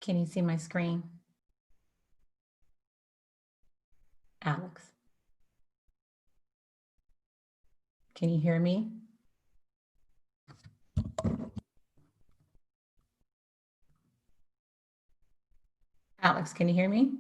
Can you see my screen? Alex, can you hear me? Alex, can you hear me?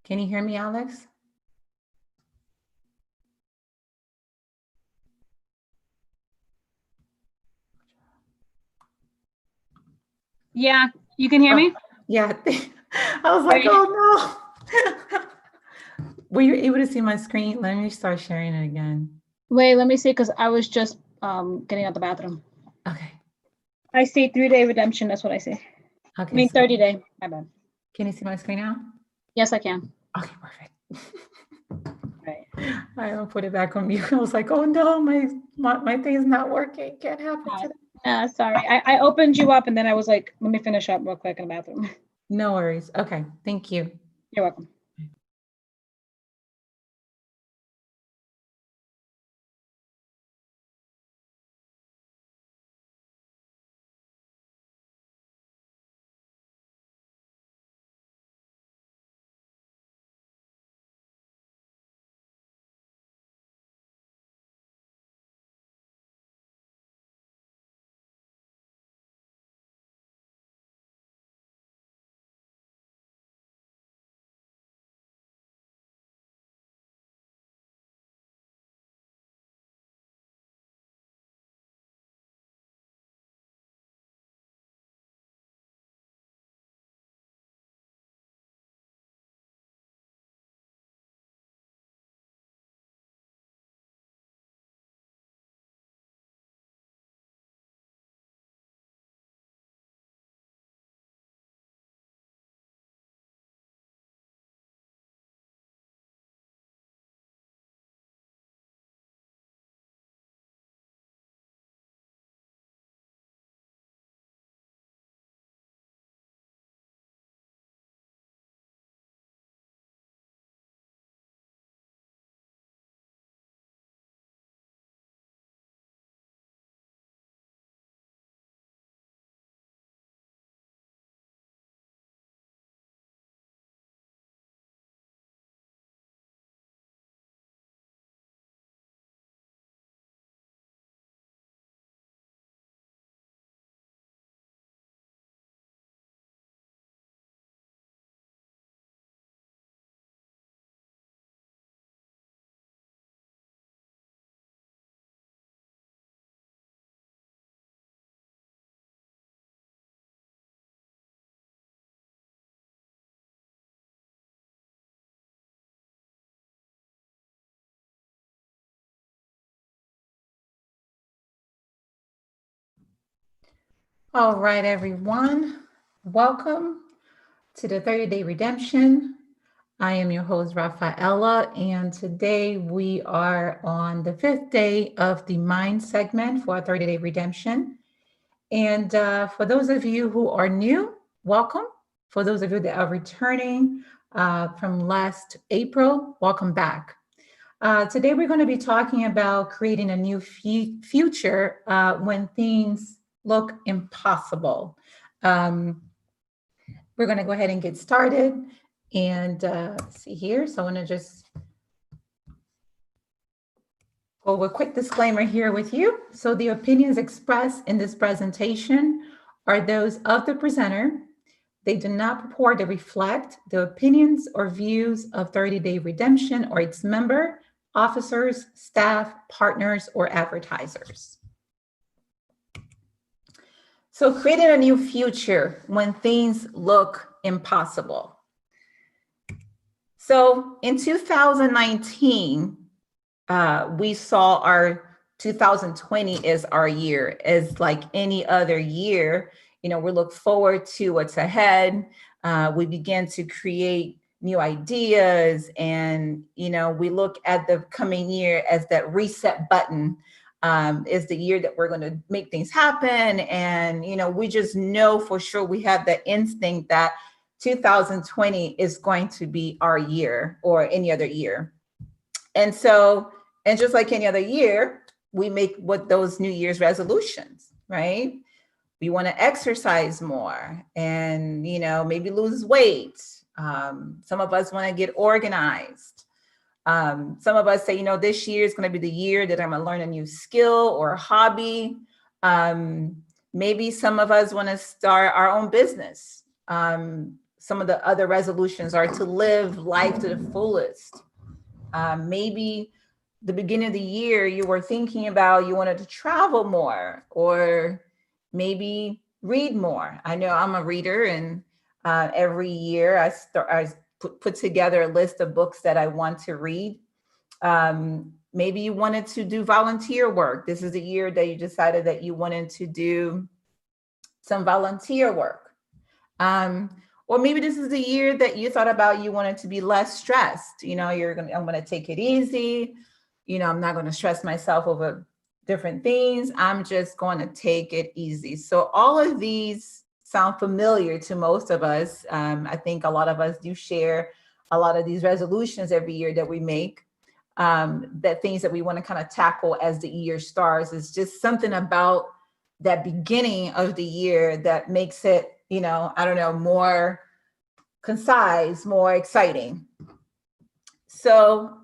Can you hear me, Alex? Yeah, you can hear me? Yeah, I was like, Great. oh no. Were you able to see my screen? Let me start sharing it again. Wait, let me see, because I was just getting out the bathroom. Okay. I see 3-day redemption. That's what I see. I Okay. mean, So 30-day. My bad. can you see my screen now? Yes, I can. Okay, perfect. Right. I put it back on mute. I was like, oh no, my thing's not working. Can't happen today. Sorry. I opened you up and then I was like, let me finish up real quick in the bathroom. No worries. Okay. Thank you. You're welcome. All right, everyone. Welcome to the 30-day redemption. I am your host, Rafaela, and today we are on the 5th day of the Mind segment for our 30-day redemption. And for those of you who are new, welcome. For those of you that are returning from last April, welcome back. Today we're going to be talking about creating a new future when things look impossible. Um, we're going to go ahead and get started and see here. So I want to just go over a quick disclaimer here with you. So the opinions expressed in this presentation are those of the presenter. They do not purport to reflect the opinions or views of 30-day redemption or its member, officers, staff, partners, or advertisers. So creating a new future when things look impossible. So in 2019, we saw our 2020 as our year, as like any other year. You know, we look forward to what's ahead. We begin to create new ideas, and you know, we look at the coming year as that reset button. Is the year that we're going to make things happen, and you know, we just know for sure we have that instinct that 2020 is going to be our year or any other year. And so, and just like any other year, we make what those New Year's resolutions, right? We want to exercise more and, maybe lose weight. Some of us want to get organized. Some of us say, this year is going to be the year that I'm going to learn a new skill or a hobby. Maybe some of us want to start our own business. Some of the other resolutions are to live life to the fullest. Maybe the beginning of the year, you were thinking about you wanted to travel more or maybe read more. I know I'm a reader, and every year I put together a list of books that I want to read. Maybe you wanted to do volunteer work. This is the year that you decided that you wanted to do some volunteer work. Or maybe this is the year that you thought about you wanted to be less stressed. I'm going to take it easy. I'm not going to stress myself over different things. I'm just going to take it easy. So all of these sound familiar to most of us. I think a lot of us do share a lot of these resolutions every year that we make. That things that we want to kind of tackle as the year starts. Is just something about that beginning of the year that makes it, more concise, more exciting. So,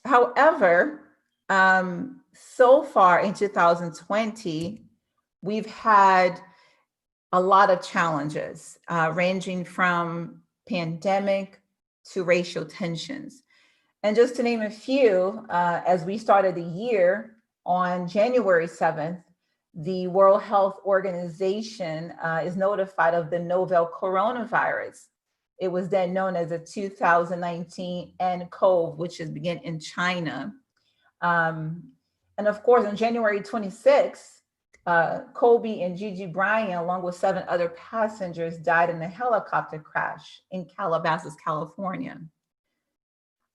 however, so far in 2020, we've had a lot of challenges, ranging from pandemic to racial tensions. And just to name a few, as we started the year on January 7th, the World Health Organization is notified of the novel coronavirus. It was then known as the 2019 nCoV, which is began in China. And of course, on January 26th, Kobe and Gigi Bryant, along with 7 other passengers, died in a helicopter crash in Calabasas, California.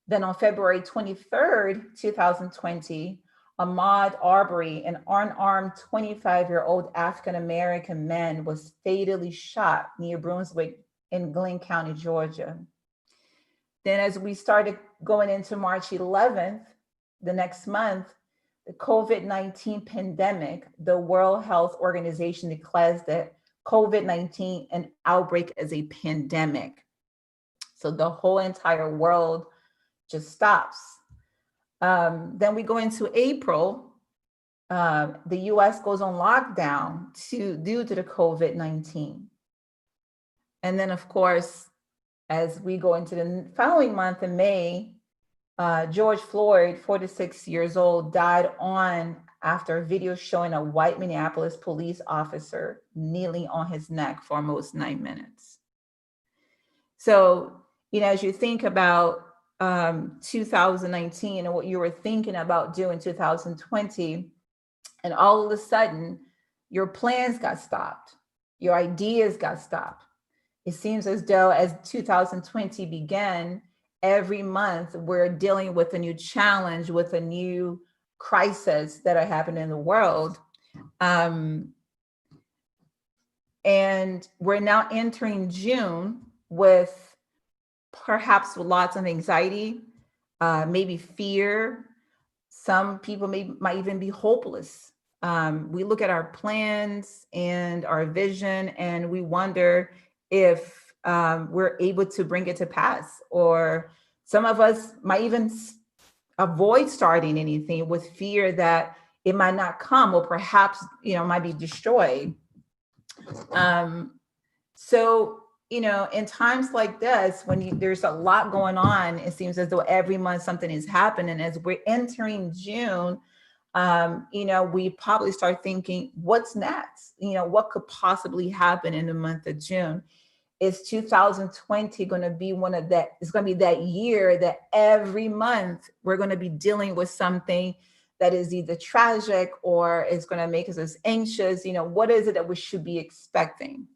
Then on February 23rd, 2020, Ahmaud Arbery, an unarmed 25-year-old African-American man, was fatally shot near Brunswick in Glenn County, Georgia. Then as we started going into March 11th, the next month, the COVID-19 pandemic, the World Health Organization declares that COVID-19 an outbreak as a pandemic. So the whole entire world just stops. Then we go into April. The US goes on lockdown due to the COVID-19. And then, of course, as we go into the following month in May, George Floyd, 46 years old, died after a video showing a white Minneapolis police officer kneeling on his neck for almost 9 minutes. So, as you think about 2019 and what you were thinking about doing 2020, and all of a sudden your plans got stopped, your ideas got stopped. It seems as though as 2020 began, every month we're dealing with a new challenge, with a new crisis that are happening in the world. And we're now entering June with perhaps lots of anxiety, maybe fear. Some people might even be hopeless. We look at our plans and our vision, and we wonder if we're able to bring it to pass. Or some of us might even avoid starting anything with fear that it might not come, or perhaps, might be destroyed. So, in times like this, when there's a lot going on, it seems as though every month something is happening. As we're entering June, we probably start thinking, what's next? What could possibly happen in the month of June? Is 2020 going to be it's going to be that year that every month we're going to be dealing with something that is either tragic or is going to make us anxious? What is it that we should be expecting?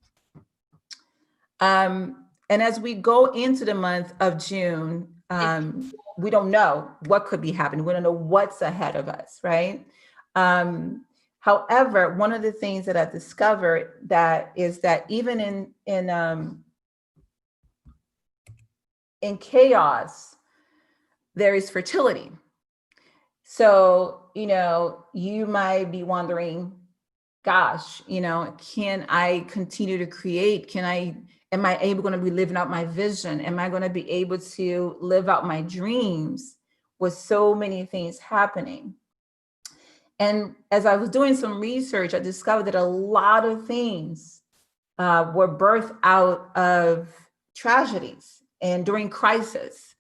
And as we go into the month of June, we don't know what could be happening. We don't know what's ahead of us, right? However, one of the things that I've discovered is that even in in chaos, there is fertility. So, you might be wondering, gosh, can I continue to create? Am I able going to be living out my vision? Am I going to be able to live out my dreams with so many things happening? And as I was doing some research, I discovered that a lot of things were birthed out of tragedies and during crisis.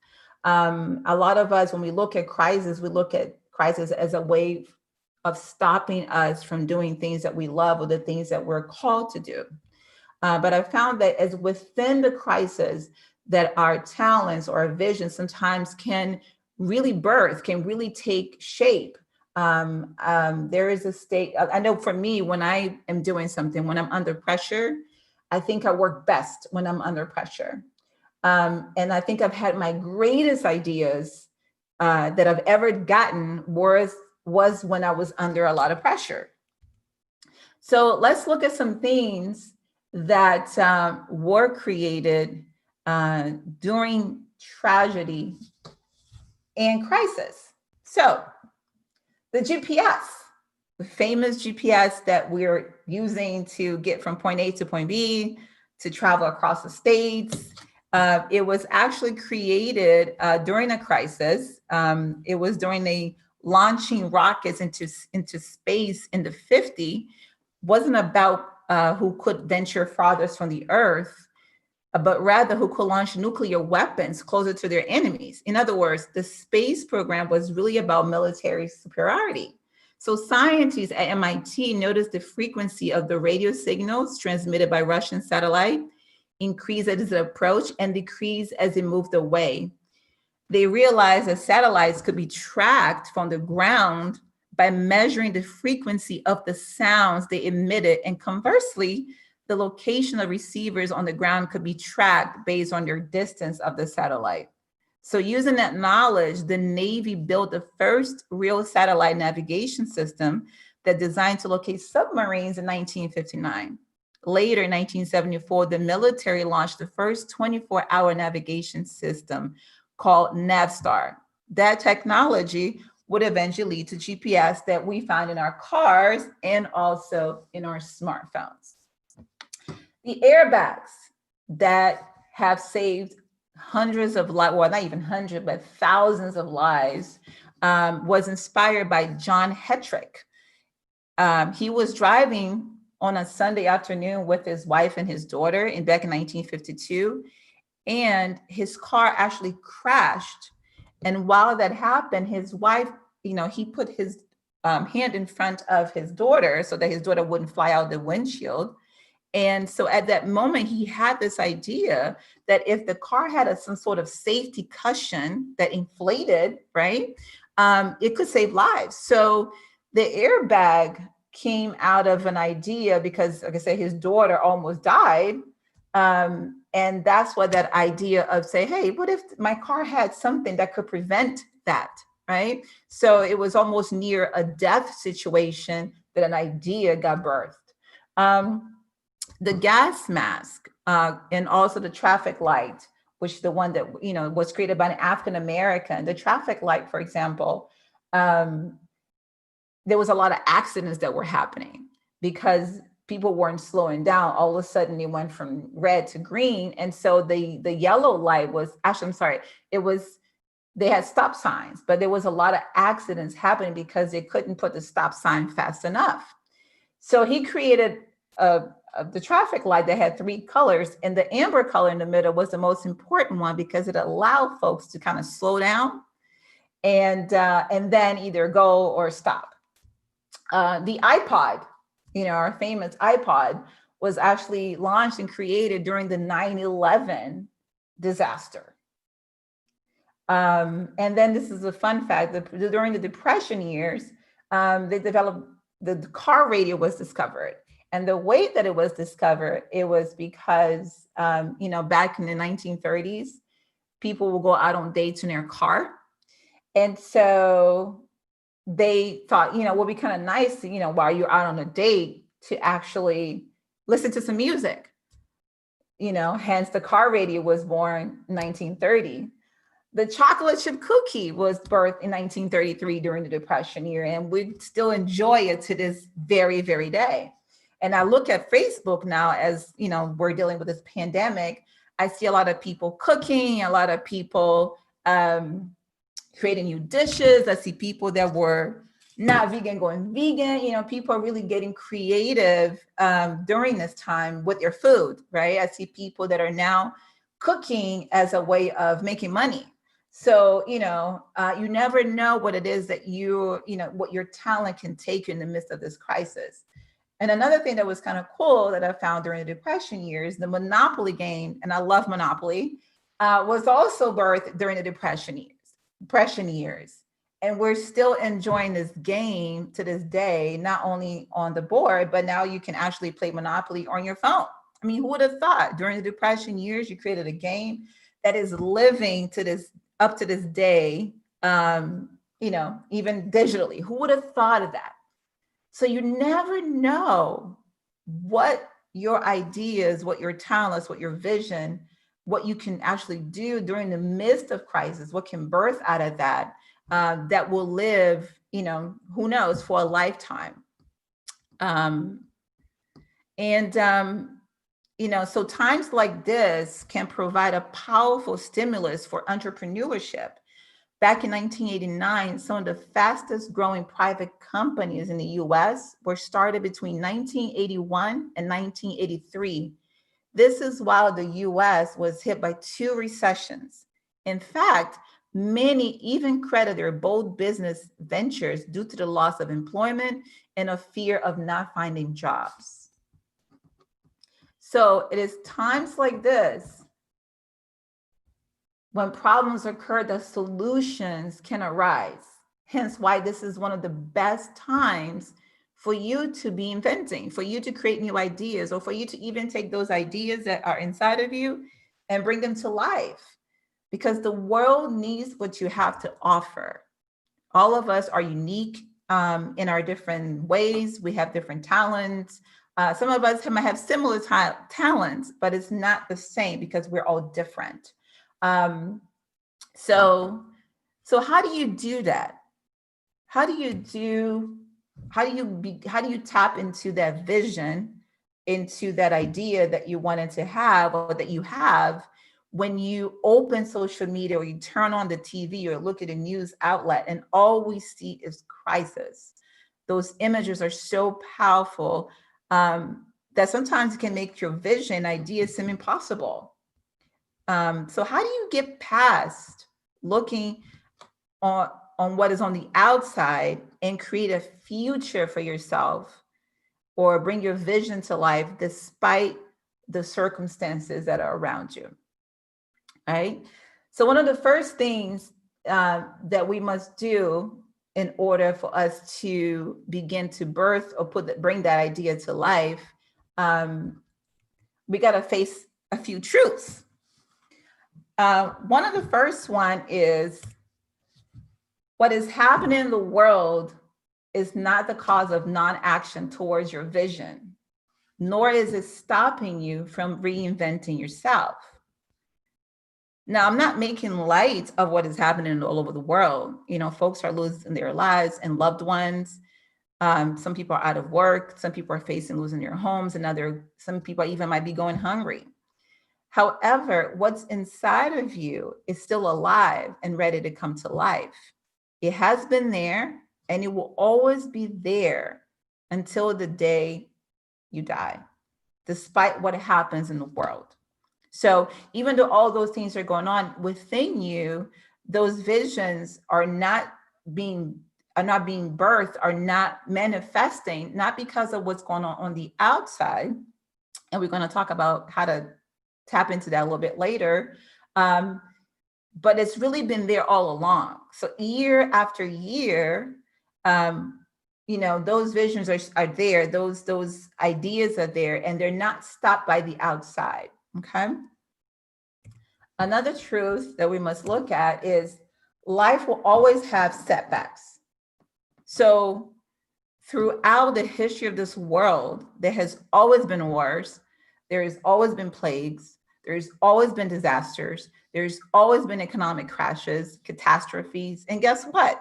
A lot of us, when we look at crisis, we look at crisis as a way of stopping us from doing things that we love or the things that we're called to do. But I found that as within the crisis, that our talents or our vision sometimes can really birth, can really take shape. There is a state, I know for me, when I am doing something, when I'm under pressure, I think I work best when I'm under pressure. And I think I've had my greatest ideas that I've ever gotten was when I was under a lot of pressure. So let's look at some things that were created during tragedy and crisis. So the GPS, the famous GPS that we're using to get from point A to point B, to travel across the states, it was actually created during a crisis. It was during the launching rockets into space in the 50s. Wasn't about who could venture farthest from the Earth, but rather who could launch nuclear weapons closer to their enemies. In other words, the space program was really about military superiority. So scientists at MIT noticed the frequency of the radio signals transmitted by Russian satellite increased as it approached and decreased as it moved away. They realized that satellites could be tracked from the ground by measuring the frequency of the sounds they emitted, and conversely, the location of receivers on the ground could be tracked based on your distance of the satellite. So using that knowledge, the Navy built the first real satellite navigation system that designed to locate submarines in 1959. Later, in 1974, the military launched the first 24-hour navigation system called Navstar. That technology would eventually lead to GPS that we find in our cars and also in our smartphones. The airbags that have saved hundreds of lives, well, not even hundreds, but thousands of lives, was inspired by John Hetrick. He was driving on a Sunday afternoon with his wife and his daughter back in 1952, and his car actually crashed. And while that happened, his wife, he put his hand in front of his daughter so that his daughter wouldn't fly out the windshield. And so at that moment, he had this idea that if the car had some sort of safety cushion that inflated, right, it could save lives. So the airbag came out of an idea because, like I said, his daughter almost died. And that's what that idea of say, hey, what if my car had something that could prevent that, right? So it was almost near a death situation that an idea got birthed. The gas mask and also the traffic light, which the one that, was created by an African American. The traffic light, for example, there was a lot of accidents that were happening because people weren't slowing down. All of a sudden, it went from red to green. And so the yellow light was, actually, I'm sorry, they had stop signs, but there was a lot of accidents happening because they couldn't put the stop sign fast enough. So he created the traffic light that had 3 colors, and the amber color in the middle was the most important one because it allowed folks to kind of slow down and then either go or stop. The iPod, our famous iPod, was actually launched and created during the 9/11 disaster. And then this is a fun fact, during the Depression years, they developed, the car radio was discovered. And the way that it was discovered, it was because, back in the 1930s, people will go out on dates in their car. And so they thought, it would be kind of nice, while you're out on a date to actually listen to some music. hence the car radio was born in 1930. The chocolate chip cookie was birthed in 1933 during the Depression year, and we still enjoy it to this very, very day. And I look at Facebook now as, we're dealing with this pandemic. I see a lot of people cooking, a lot of people creating new dishes. I see people that were not vegan going vegan. People are really getting creative during this time with their food, right? I see people that are now cooking as a way of making money. So, you never know what it is that what your talent can take you in the midst of this crisis. And another thing that was kind of cool that I found during the Depression years, the Monopoly game, and I love Monopoly, was also birthed during the Depression years. And we're still enjoying this game to this day, not only on the board, but now you can actually play Monopoly on your phone. I mean, who would have thought during the Depression years, you created a game that is living up to this day, even digitally? Who would have thought of that? So you never know what your ideas, what your talents, what your vision, what you can actually do during the midst of crisis, what can birth out of that, that will live, who knows, for a lifetime. So times like this can provide a powerful stimulus for entrepreneurship. Back in 1989, some of the fastest growing private companies in the US were started between 1981 and 1983. This is while the US was hit by 2 recessions. In fact, many even credit their bold business ventures due to the loss of employment and a fear of not finding jobs. So it is times like this when problems occur that solutions can arise. Hence why this is one of the best times for you to be inventing, for you to create new ideas, or for you to even take those ideas that are inside of you and bring them to life. Because the world needs what you have to offer. All of us are unique in our different ways. We have different talents. Some of us might have similar talents, but it's not the same because we're all different. So how do you do that? How do you tap into that vision, into that idea that you wanted to have or that you have when you open social media or you turn on the TV or look at a news outlet and all we see is crisis? Those images are so powerful that sometimes it can make your vision, ideas seem impossible. So how do you get past looking on what is on the outside and create a future for yourself or bring your vision to life despite the circumstances that are around you, right? So one of the first things that we must do in order for us to begin to birth or bring that idea to life, we got to face a few truths. One of the first one is what is happening in the world is not the cause of non-action towards your vision, nor is it stopping you from reinventing yourself. Now, I'm not making light of what is happening all over the world. Folks are losing their lives and loved ones. Some people are out of work. Some people are facing losing their homes, and some people even might be going hungry. However, what's inside of you is still alive and ready to come to life. It has been there and it will always be there until the day you die, despite what happens in the world. So even though all those things are going on within you, those visions are not being birthed, are not manifesting, not because of what's going on the outside. And we're going to talk about how to tap into that a little bit later. But it's really been there all along. So year after year, those visions are there, those ideas are there, and they're not stopped by the outside, okay? Another truth that we must look at is life will always have setbacks. So throughout the history of this world, there has always been wars. There has always been plagues. There's always been disasters. There's always been economic crashes, catastrophes. And guess what?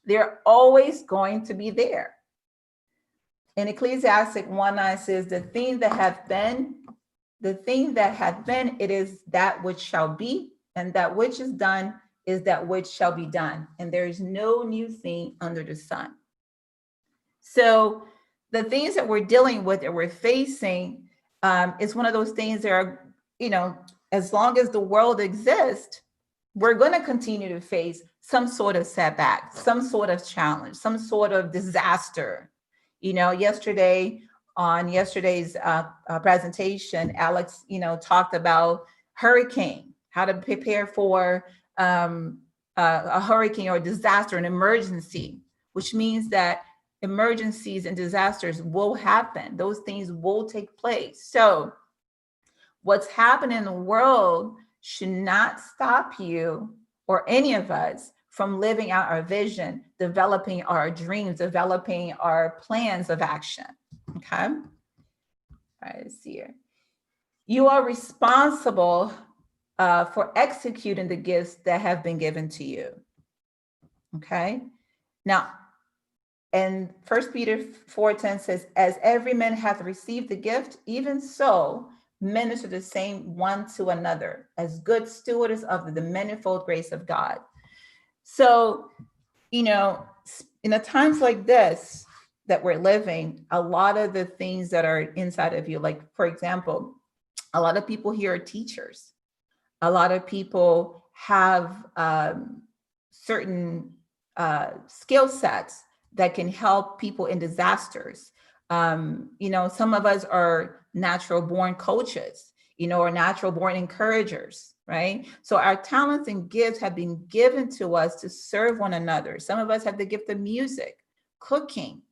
They're always going to be there. In Ecclesiastic 1:9 says, the thing that hath been, it is that which shall be, and that which is done is that which shall be done. And there is no new thing under the sun. So the things that we're dealing with, that we're facing, is one of those things that are, as long as the world exists, we're going to continue to face some sort of setback, some sort of challenge, some sort of disaster. Yesterday, on yesterday's presentation, Alex, talked about hurricane, how to prepare for a hurricane or a disaster, an emergency, which means that emergencies and disasters will happen. Those things will take place. So what's happening in the world should not stop you or any of us from living out our vision, developing our dreams, developing our plans of action. Okay. All right, let's see here. You are responsible for executing the gifts that have been given to you. Okay. Now, and 1 Peter 4:10 says, as every man hath received the gift, even so minister the same one to another, as good stewards of the manifold grace of God. So, in the times like this that we're living, a lot of the things that are inside of you, like, for example, a lot of people here are teachers. A lot of people have certain skill sets that can help people in disasters. Some of us are natural born coaches, or natural born encouragers, right? So our talents and gifts have been given to us to serve one another. Some of us have the gift of music, cooking,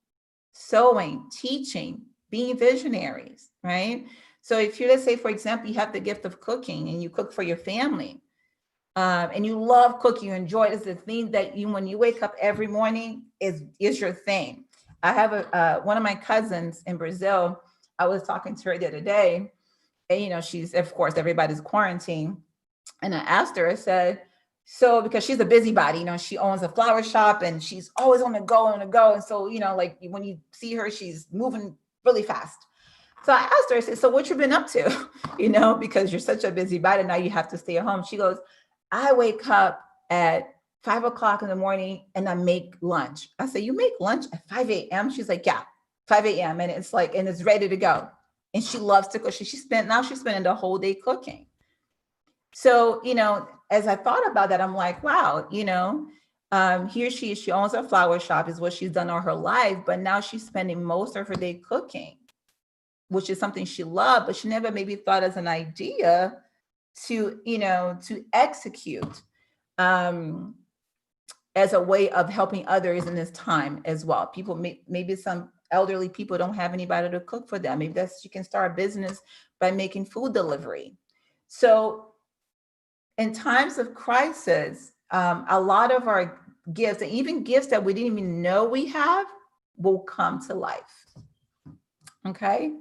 sewing, teaching, being visionaries, right? So if you, let's say, for example, you have the gift of cooking and you cook for your family, and you love cooking, you enjoy it, it's the thing that when you wake up every morning is your thing. I have one of my cousins in Brazil. I was talking to her the other day, and she's, of course, everybody's quarantined. And I asked her, I said, so, because she's a busybody, she owns a flower shop and she's always on the go. And so, like when you see her, she's moving really fast. So I asked her, I said, so what you been up to? Because you're such a busybody, now you have to stay at home. She goes, I wake up at 5 o'clock in the morning and I make lunch. I said, you make lunch at 5 a.m.? She's like, yeah, 5 a.m. And it's like, and it's ready to go. And she loves to cook. She's spending the whole day cooking. So, as I thought about that, I'm like, wow, here she owns a flower shop, is what she's done all her life. But now she's spending most of her day cooking, which is something she loved, but she never maybe thought as an idea to execute as a way of helping others in this time as well. People, maybe some elderly people don't have anybody to cook for them. Maybe she can start a business by making food delivery. So in times of crisis, a lot of our gifts, and even gifts that we didn't even know we have, will come to life. Okay.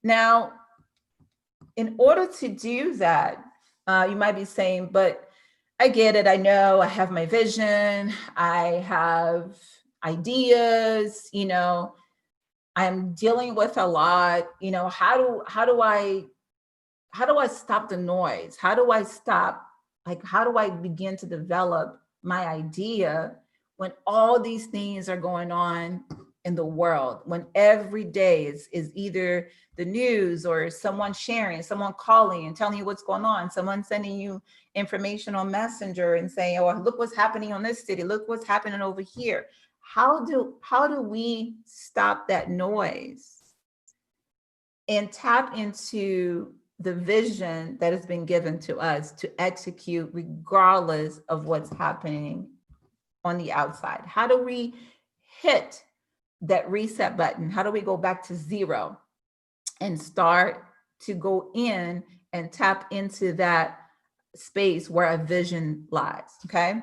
Now, in order to do that, you might be saying, but I get it. I know I have my vision. I have ideas, I'm dealing with a lot, how do I stop the noise? How do I begin to develop my idea when all these things are going on in the world, when every day is either the news or someone sharing, someone calling and telling you what's going on, someone sending you information on Messenger and saying, oh, look what's happening on this city, look what's happening over here. How do we stop that noise and tap into the vision that has been given to us to execute regardless of what's happening on the outside? How do we hit that reset button? How do we go back to zero and start to go in and tap into that space where a vision lies? Okay.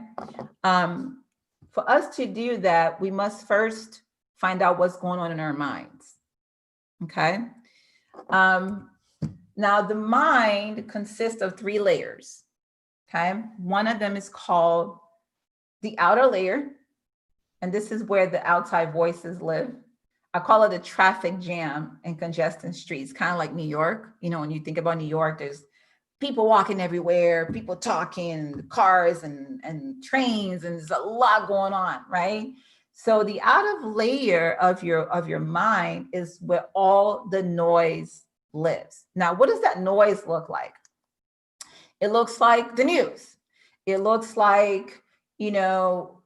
For us to do that, we must first find out what's going on in our minds. Okay. Now, the mind consists of 3 layers, okay? One of them is called the outer layer, and this is where the outside voices live. I call it a traffic jam and congested streets, kind of like New York. You know, when you think about New York, there's people walking everywhere, people talking, cars and trains, and there's a lot going on, right? So the outer layer of your mind is where all the noise lives. Now, what does that noise look like? It looks like the news. It looks like, you know,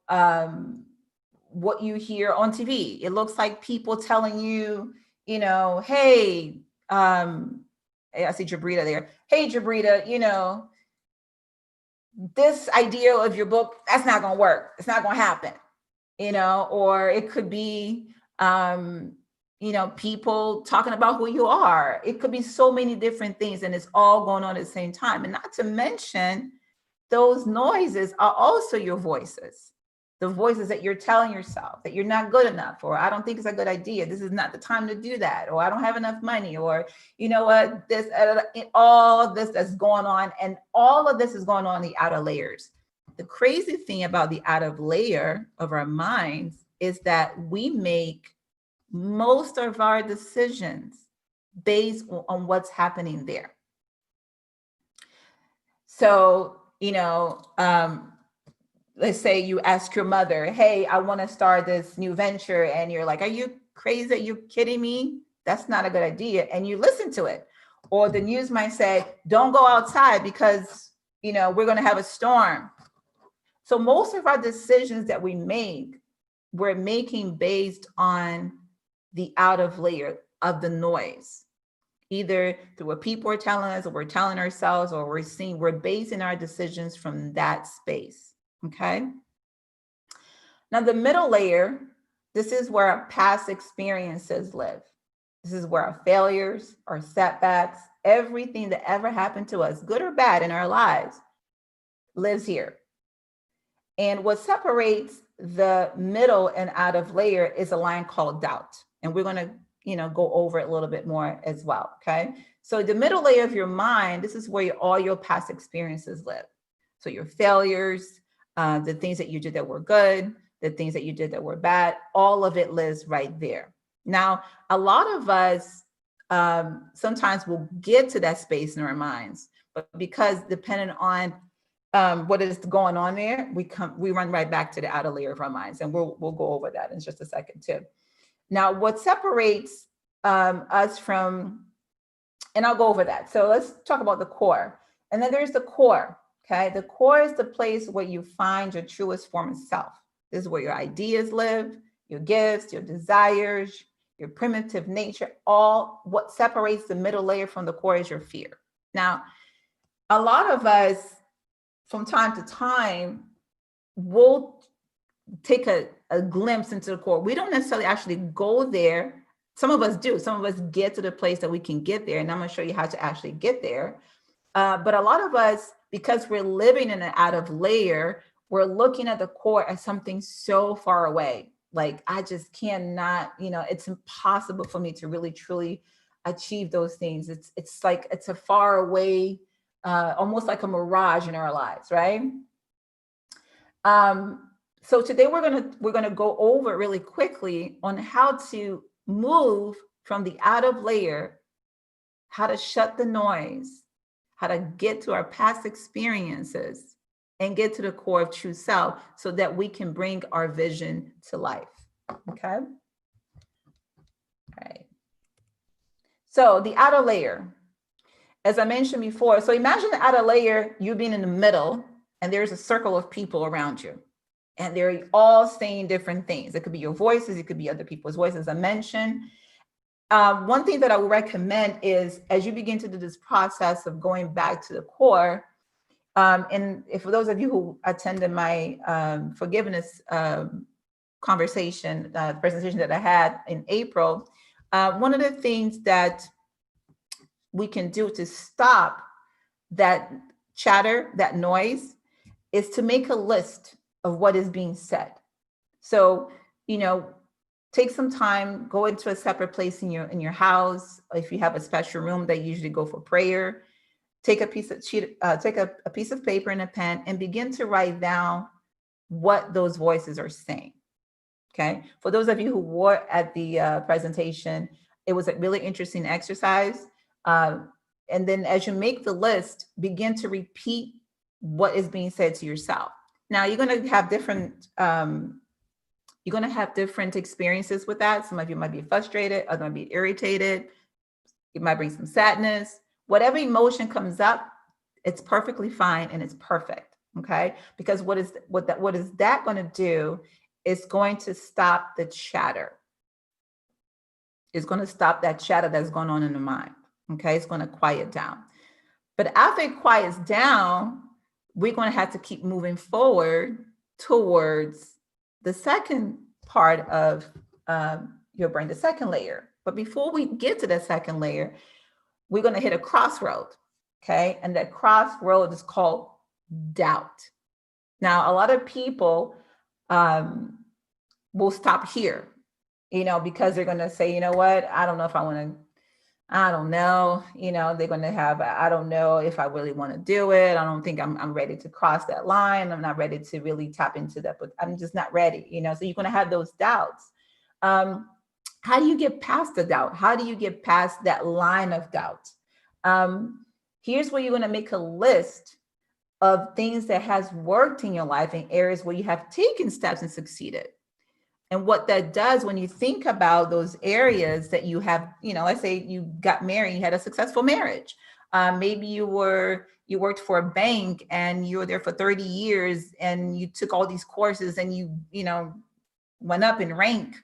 what you hear on TV. It looks like people telling you, you know, hey, I see Jabrita there. Hey, Jabrita, you know, this idea of your book, that's not going to work. It's not going to happen, you know, or it could be, you know, people talking about who you are. It could be so many different things, and it's all going on at the same time. And not to mention, those noises are also your voices. The voices that you're telling yourself that you're not good enough, or I don't think it's a good idea. This is not the time to do that, or I don't have enough money, or you know what, this, all this that's going on, and all of this is going on in the outer layers. The crazy thing about the outer layer of our minds is that we make most of our decisions based on what's happening there. So, you know, let's say you ask your mother, hey, I want to start this new venture. And you're like, are you crazy? Are you kidding me? That's not a good idea. And you listen to it. Or the news might say, don't go outside because, you know, we're going to have a storm. So most of our decisions that we make, we're making based on the outer layer of the noise, either through what people are telling us, or we're telling ourselves, or we're basing our decisions from that space. Okay. Now, the middle layer, this is where our past experiences live. This is where our failures, our setbacks, everything that ever happened to us, good or bad in our lives, lives here. And what separates the middle and out of layer is a line called doubt. And we're going to, you know, go over it a little bit more as well. Okay. So the middle layer of your mind, this is where all your past experiences live. So your failures, the things that you did that were good, the things that you did that were bad, all of it lives right there. Now, a lot of us sometimes will get to that space in our minds, but because depending on what is going on there, we run right back to the outer layer of our minds, and we'll go over that in just a second too. Now, what separates us from, and I'll go over that. So let's talk about the core. And then there's the core, okay? The core is the place where you find your truest form of self. This is where your ideas live, your gifts, your desires, your primitive nature. All what separates the middle layer from the core is your fear. Now, a lot of us, from time to time, will take a glimpse into the core. We don't necessarily actually go there. Some of us do. Some of us get to the place that we can get there. And I'm going to show you how to actually get there. But a lot of us, because we're living in an out of layer, we're looking at the core as something so far away. Like, I just cannot, you know, it's impossible for me to really, truly achieve those things. It's like, it's a far away, almost like a mirage in our lives, right? So today we're gonna go over really quickly on how to move from the out of layer, how to shut the noise, how to get to our past experiences and get to the core of true self so that we can bring our vision to life. Okay. All right. So the outer layer, as I mentioned before, so imagine the outer layer, you being in the middle, and there's a circle of people around you. And they're all saying different things. It could be your voices, it could be other people's voices, I mentioned. One thing that I would recommend is, as you begin to do this process of going back to the core, and if for those of you who attended my forgiveness conversation, presentation that I had in April, one of the things that we can do to stop that chatter, that noise, is to make a list of what is being said. So, you know, take some time, go into a separate place in your house. If you have a special room that you usually go for prayer, take a piece of take a piece of paper and a pen and begin to write down what those voices are saying. Okay. For those of you who were at the presentation, it was a really interesting exercise. And then as you make the list, begin to repeat what is being said to yourself. Now you're going to have different experiences with that. Some of you might be frustrated, others might be irritated. It might bring some sadness. Whatever emotion comes up, it's perfectly fine and it's perfect. Okay. Because what is that going to do? It's going to stop the chatter. It's going to stop that chatter that's going on in the mind. Okay. It's going to quiet down. But after it quiets down, we're going to have to keep moving forward towards the second part of your brain, the second layer. But before we get to that second layer, we're going to hit a crossroad. Okay. And that crossroad is called doubt. Now, a lot of people will stop here, because they're going to say, you know what, I don't know if I want to, I don't know, they're going to have, I don't know if I really want to do it. I don't think I'm ready to cross that line. I'm not ready to really tap into that, but I'm just not ready, so you're going to have those doubts. How do you get past the doubt? How do you get past that line of doubt? Here's where you're going to make a list of things that has worked in your life in areas where you have taken steps and succeeded. And what that does when you think about those areas that you have, let's say you got married, you had a successful marriage. Maybe you worked for a bank and you were there for 30 years and you took all these courses and you went up in rank.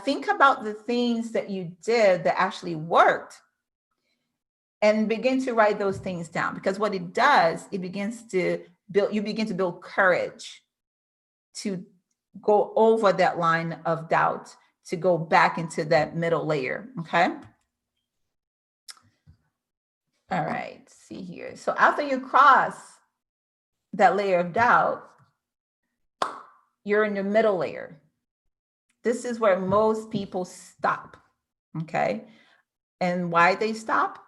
Think about the things that you did that actually worked and begin to write those things down, because what it does, you begin to build courage to go over that line of doubt, to go back into that middle layer. Okay. All right. See here. So after you cross that layer of doubt, you're in the middle layer. This is where most people stop. Okay. And why they stop?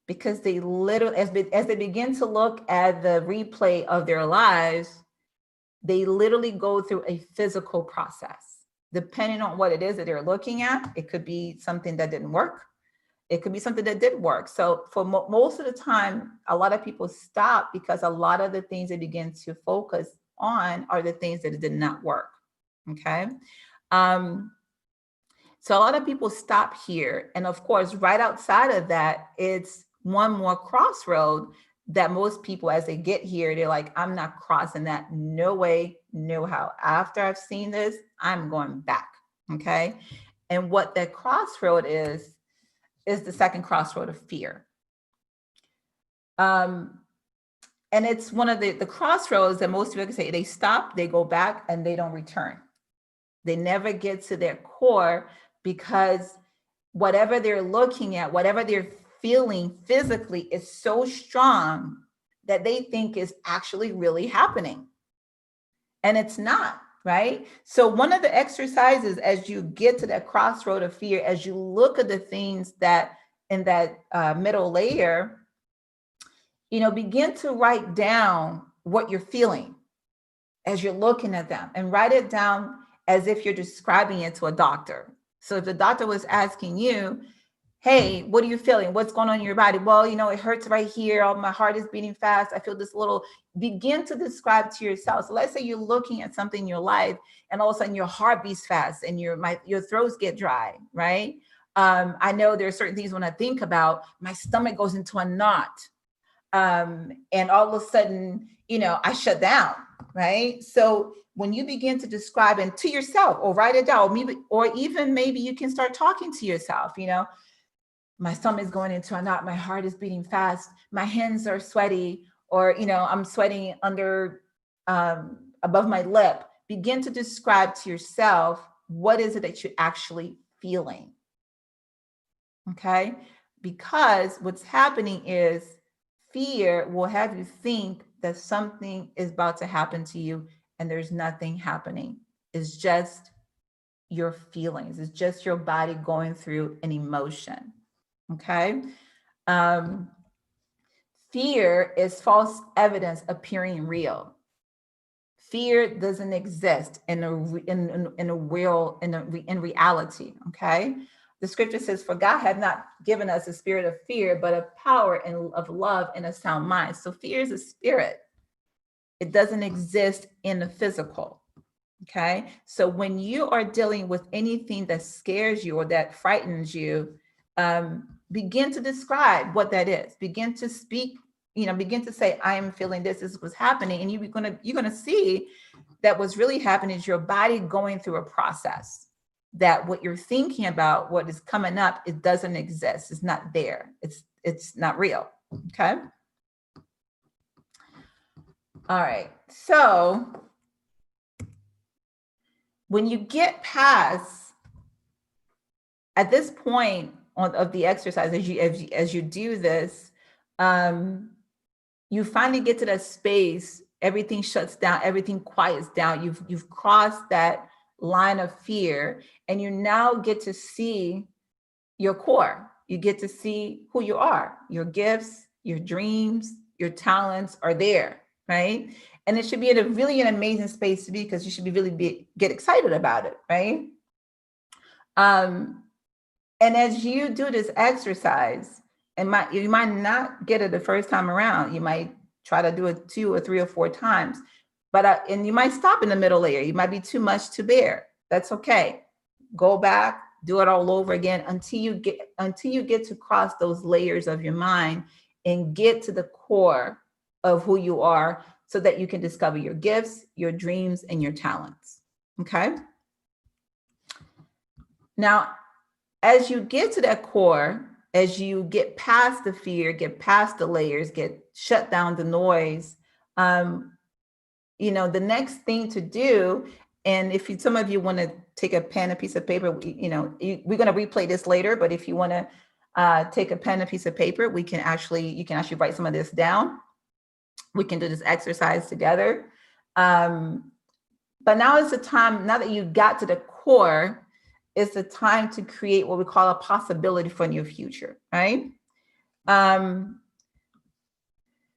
Because they literally, as they begin to look at the replay of their lives, they literally go through a physical process. Depending on what it is that they're looking at, it could be something that didn't work. It could be something that did work. So for most of the time, a lot of people stop because a lot of the things they begin to focus on are the things that did not work. Okay. So a lot of people stop here. And of course, right outside of that, it's one more crossroad that most people, as they get here, they're like, I'm not crossing that. No way, no how. After I've seen this, I'm going back. Okay. And what that crossroad is the second crossroad of fear. And it's one of the crossroads that most people can say they stop, they go back, and they don't return. They never get to their core, because whatever they're looking at, whatever they're feeling physically is so strong that they think is actually really happening. And it's not, right? So one of the exercises as you get to that crossroad of fear, as you look at the things that in that middle layer, begin to write down what you're feeling as you're looking at them, and write it down as if you're describing it to a doctor. So if the doctor was asking you, hey, what are you feeling? What's going on in your body? Well, it hurts right here. Oh, my heart is beating fast. I feel this little, begin to describe to yourself. So let's say you're looking at something in your life and all of a sudden your heart beats fast and your throats get dry, right? I know there are certain things when I think about, my stomach goes into a knot. And all of a sudden, I shut down, right? So when you begin to describe and to yourself, or write it down, or even maybe you can start talking to yourself, my stomach is going into a knot, my heart is beating fast, my hands are sweaty, or, I'm sweating under, above my lip. Begin to describe to yourself, what is it that you're actually feeling? Okay? Because what's happening is fear will have you think that something is about to happen to you, and there's nothing happening. It's just, your feelings. It's just your body going through an emotion. Okay. Fear is false evidence appearing real. Fear doesn't exist in reality. Okay. The scripture says, for God had not given us a spirit of fear, but of power and of love and a sound mind. So fear is a spirit. It doesn't exist in the physical. Okay. So when you are dealing with anything that scares you or that frightens you, begin to describe what that is. Begin to speak, begin to say, I am feeling this is what's happening. And you're gonna see that what's really happening is your body going through a process, that what you're thinking about, what is coming up, it doesn't exist. It's not there. It's not real. Okay. All right. So when you get past, at this point of the exercise, as you do this, you finally get to that space. Everything shuts down. Everything quiets down. You've crossed that line of fear, and you now get to see your core. You get to see who you are. Your gifts, your dreams, your talents are there, right? And it should be really an amazing space to be, because you should get excited about it, right? And as you do this exercise, you might not get it the first time around. You might try to do it 2 or 3 or 4 times, but and you might stop in the middle layer. You might be too much to bear. That's okay. Go back, do it all over again until you get to cross those layers of your mind and get to the core of who you are, so that you can discover your gifts, your dreams, and your talents. Okay. Now, as you get to that core, as you get past the fear, get past the layers, shut down the noise, the next thing to do, and if some of you want to take a pen, a piece of paper, we're going to replay this later, but if you want to take a pen, a piece of paper, you can actually write some of this down. We can do this exercise together. But now is the time, now that you got to the core, it's the time to create what we call a possibility for your future, right?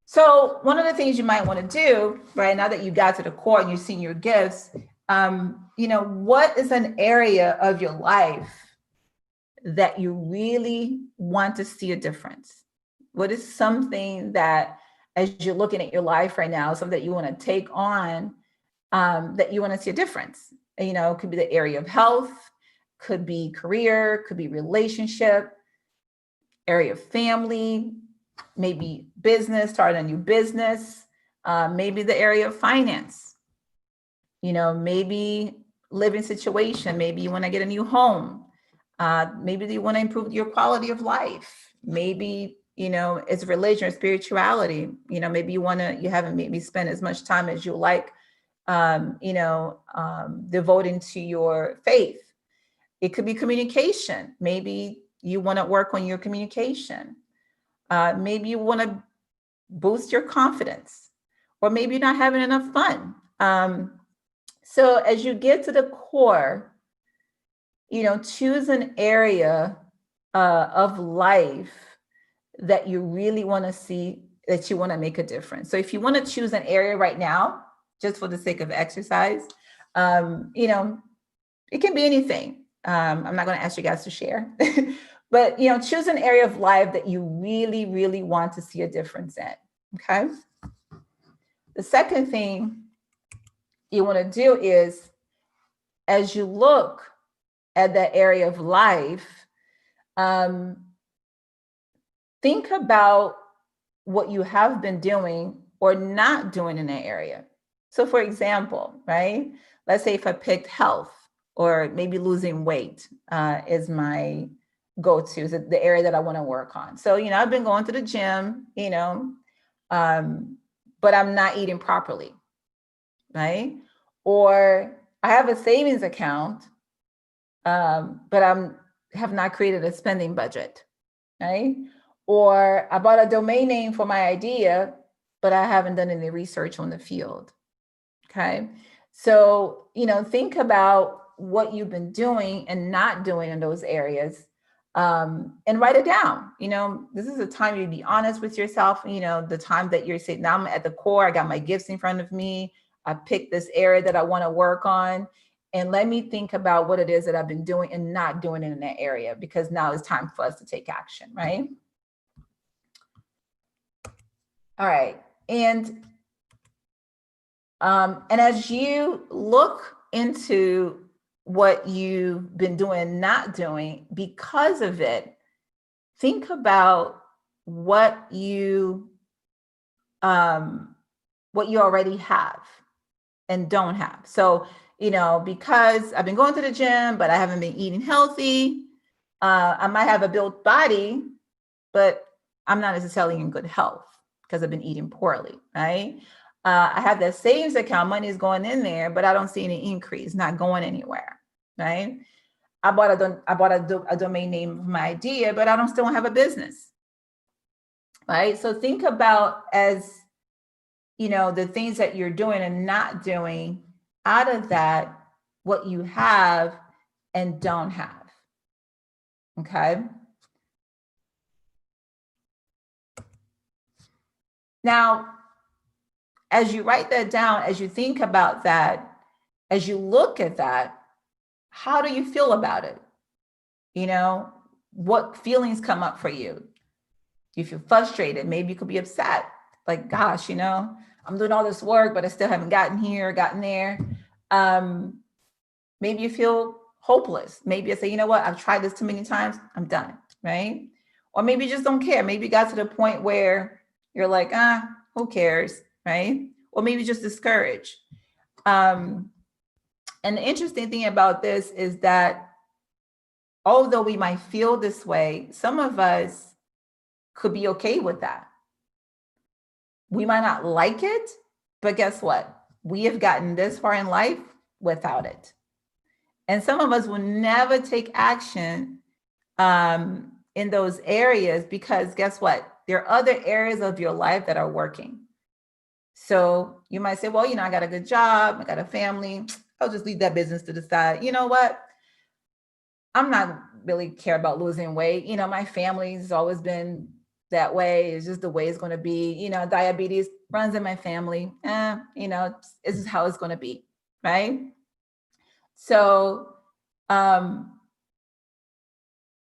So one of the things you might want to do, right, now that you got to the core and you've seen your gifts, what is an area of your life that you really want to see a difference? What is something that, as you're looking at your life right now, something that you want to take on, that you want to see a difference? It could be the area of health, could be career, could be relationship, area of family, maybe business, starting a new business, maybe the area of finance, maybe living situation, maybe you want to get a new home, maybe you want to improve your quality of life, maybe it's religion or spirituality, maybe you haven't maybe spent as much time as you like, devoting to your faith. It could be communication. Maybe you want to work on your communication. Maybe you want to boost your confidence, or maybe you're not having enough fun. So as you get to the core, choose an area of life that you really want to see, that you want to make a difference. So if you want to choose an area right now, just for the sake of exercise, it can be anything. I'm not going to ask you guys to share, but choose an area of life that you really, really want to see a difference in. Okay. The second thing you want to do is, as you look at that area of life, think about what you have been doing or not doing in that area. So for example, right, let's say if I picked health, or maybe losing weight is my go-to, is the area that I want to work on. So, I've been going to the gym, but I'm not eating properly, right? Or I have a savings account, but have not created a spending budget, right? Or I bought a domain name for my idea, but I haven't done any research on the field, okay? So, think about what you've been doing and not doing in those areas, and write it down. This is a time to be honest with yourself. The time that you're saying, now I'm at the core, I got my gifts in front of me, I picked this area that I want to work on, and let me think about what it is that I've been doing and not doing in that area, because now it's time for us to take action, right? All right. And as you look into what you've been doing, not doing because of it, think about what you already have and don't have. So, because I've been going to the gym, but I haven't been eating healthy, I might have a built body, but I'm not necessarily in good health because I've been eating poorly, right? I have that savings account, money is going in there, but I don't see any increase, not going anywhere, right? I bought a domain name of my idea, but I still don't have a business, right? So think about, as the things that you're doing and not doing, out of that, what you have and don't have, okay? Now, as you write that down, as you think about that, as you look at that, how do you feel about it? What feelings come up for you? You feel frustrated. Maybe you could be upset. Like, gosh, I'm doing all this work, but I still haven't gotten here, gotten there. Maybe you feel hopeless. Maybe you say, you know what? I've tried this too many times. I'm done, right? Or maybe you just don't care. Maybe you got to the point where you're like, who cares, right? Or maybe just discouraged. And the interesting thing about this is that although we might feel this way, some of us could be okay with that. We might not like it, but guess what? We have gotten this far in life without it. And some of us will never take action in those areas, because guess what? There are other areas of your life that are working. So you might say, well, I got a good job, I got a family, I'll just leave that business to the side. You know what? I'm not really care about losing weight. My family's always been that way. It's just the way it's going to be. Diabetes runs in my family. This is how it's going to be, right? So,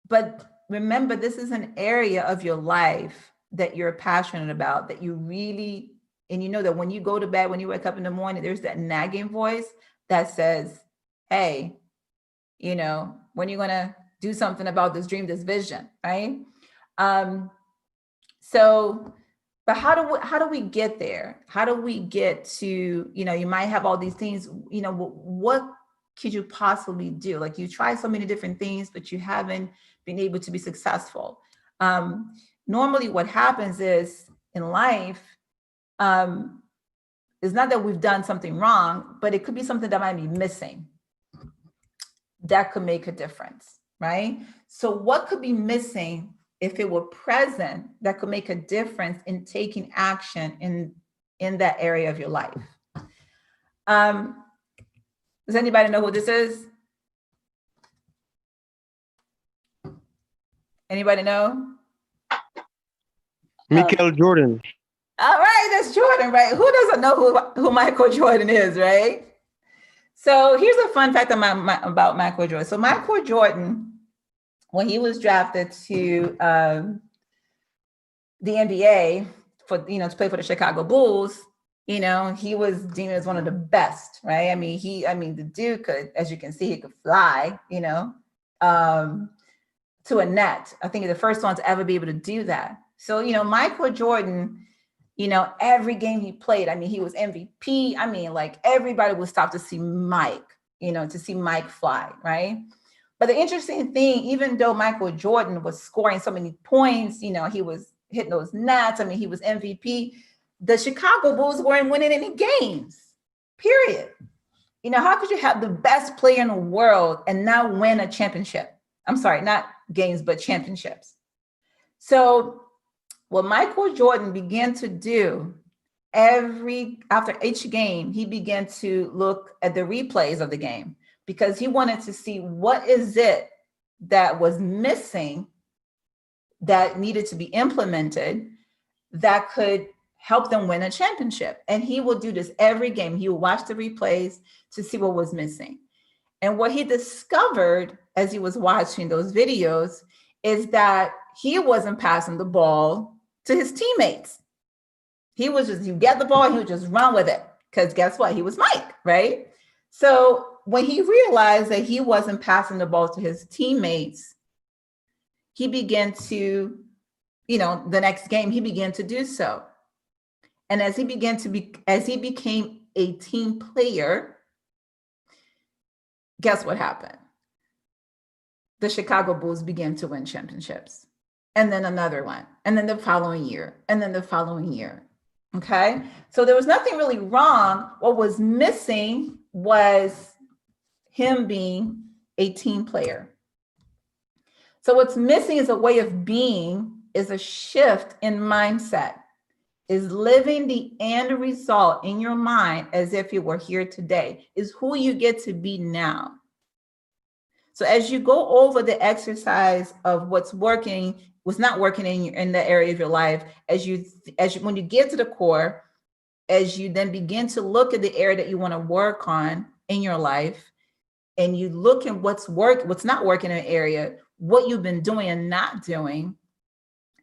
but remember, this is an area of your life that you're passionate about, that you really, and that when you go to bed, when you wake up in the morning, there's that nagging voice that says, hey, when are you going to do something about this dream, this vision, right? So, but how do we get there? How do we get to, you might have all these things, what could you possibly do? Like, you try so many different things, but you haven't been able to be successful. Normally what happens is in life, it's not that we've done something wrong, but it could be something that might be missing. That could make a difference, right? So what could be missing if it were present that could make a difference in taking action in that area of your life? Does anybody know who this is? Anybody know? Michael Jordan. All right, that's Jordan, right? Who doesn't know who Michael Jordan is, right? So here's a fun fact about Michael Jordan. So Michael Jordan, when he was drafted to the NBA for, to play for the Chicago Bulls, he was deemed as one of the best, right? The dude could, as you can see, he could fly, to a net. I think he's the first one to ever be able to do that. So, Michael Jordan, every game he played, he was MVP. Like, everybody would stop to see Mike, to see Mike fly, right? But the interesting thing, even though Michael Jordan was scoring so many points, he was hitting those nets, he was MVP, the Chicago Bulls weren't winning any games, period. How could you have the best player in the world and not win a championship? I'm sorry, not games, but championships. So what Michael Jordan began to do after each game, he began to look at the replays of the game, because he wanted to see what is it that was missing that needed to be implemented that could help them win a championship. And he will do this every game. He will watch the replays to see what was missing. And what he discovered as he was watching those videos is that he wasn't passing the ball to his teammates. He was just, you get the ball, and he would just run with it. Because guess what? He was Mike, right? So when he realized that he wasn't passing the ball to his teammates, he began to, the next game, he began to do so. And as he became a team player, guess what happened? The Chicago Bulls began to win championships. And then another one. And then the following year. And then the following year. Okay? So there was nothing really wrong. What was missing was him being a team player. So what's missing is a way of being, is a shift in mindset, is living the end result in your mind as if you were here today, is who you get to be now. So as you go over the exercise of what's working, what's not working in the area of your life, when you get to the core, as you then begin to look at the area that you want to work on in your life, and you look at what's not working in an area, what you've been doing and not doing,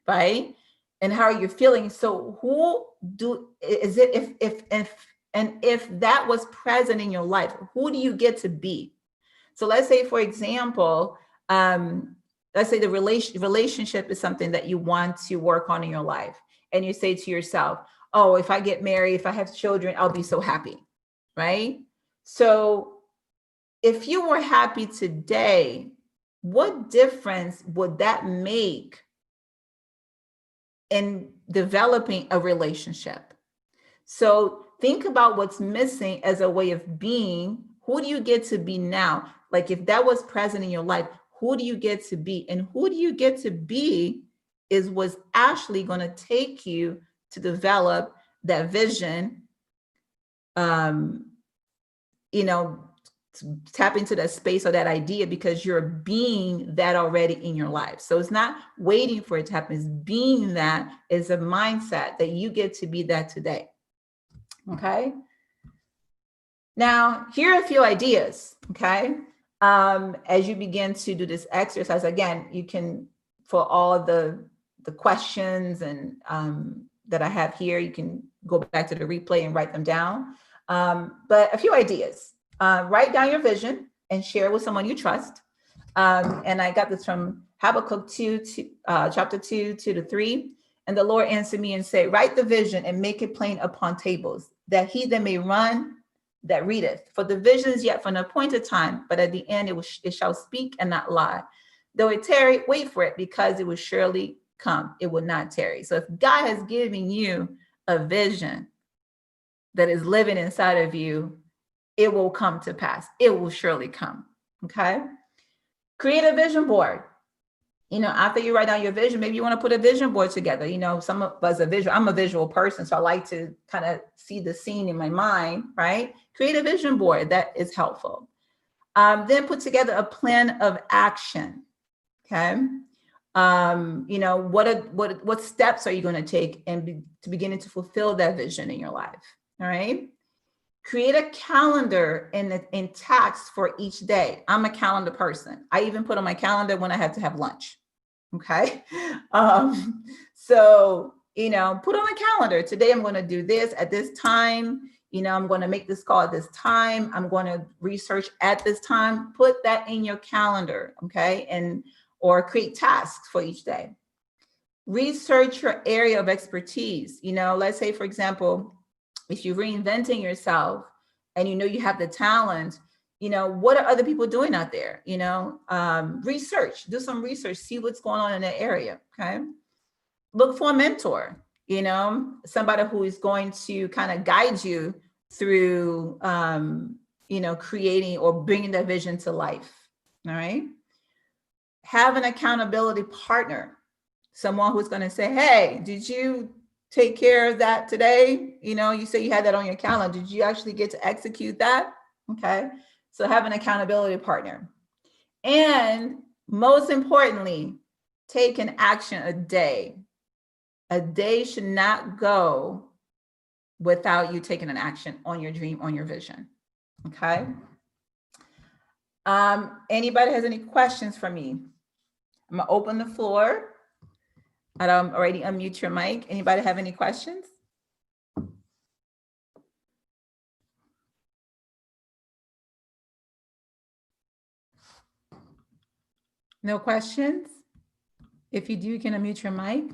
right? And how you're feeling. So if that was present in your life, who do you get to be? So let's say, for example, let's say the relationship is something that you want to work on in your life. And you say to yourself, oh, if I get married, if I have children, I'll be so happy, right? So if you were happy today, what difference would that make in developing a relationship? So think about what's missing as a way of being. Who do you get to be now? Like if that was present in your life, who do you get to be? And who do you get to be is what's actually going to take you to develop that vision, tap into that space or that idea, because you're being that already in your life. So it's not waiting for it to happen. It's being that is a mindset that you get to be that today. Okay. Now, here are a few ideas. Okay. As you begin to do this exercise, again, you can, for all the questions and that I have here, you can go back to the replay and write them down. But a few ideas. Write down your vision and share with someone you trust. And I got this from Habakkuk 2, chapter 2, 2-3. And the Lord answered me and said, write the vision and make it plain upon tables, that he that may run that readeth. For the vision is yet for an appointed time, but at the end it shall speak and not lie. Though it tarry, wait for it, because it will surely come. It will not tarry. So if God has given you a vision that is living inside of you, it will come to pass. It will surely come. Okay. Create a vision board. After you write down your vision, maybe you want to put a vision board together. Some of us I'm a visual person, so I like to kind of see the scene in my mind, right? Create a vision board. That is helpful. Then put together a plan of action. Okay. What steps are you going to take to beginning to fulfill that vision in your life? All right. Create a calendar in tasks for each day. I'm a calendar person. I even put on my calendar when I have to have lunch. Okay. So, put on a calendar. Today, I'm going to do this at this time. I'm going to make this call at this time. I'm going to research at this time. Put that in your calendar. Okay. Or create tasks for each day. Research your area of expertise. Let's say, for example, if you're reinventing yourself and you have the talent, what are other people doing out there? Research, do some research, see what's going on in that area. Okay. Look for a mentor, somebody who is going to kind of guide you through, creating or bringing that vision to life. All right. Have an accountability partner, someone who's going to say, hey, did you take care of that today? You say you had that on your calendar. Did you actually get to execute that? Okay. So have an accountability partner. And most importantly, take an action a day. A day should not go without you taking an action on your dream, on your vision. Okay. Anybody has any questions for me? I'm gonna open the floor. I'd already unmute your mic. Anybody have any questions? No questions? If you do, you can unmute your mic.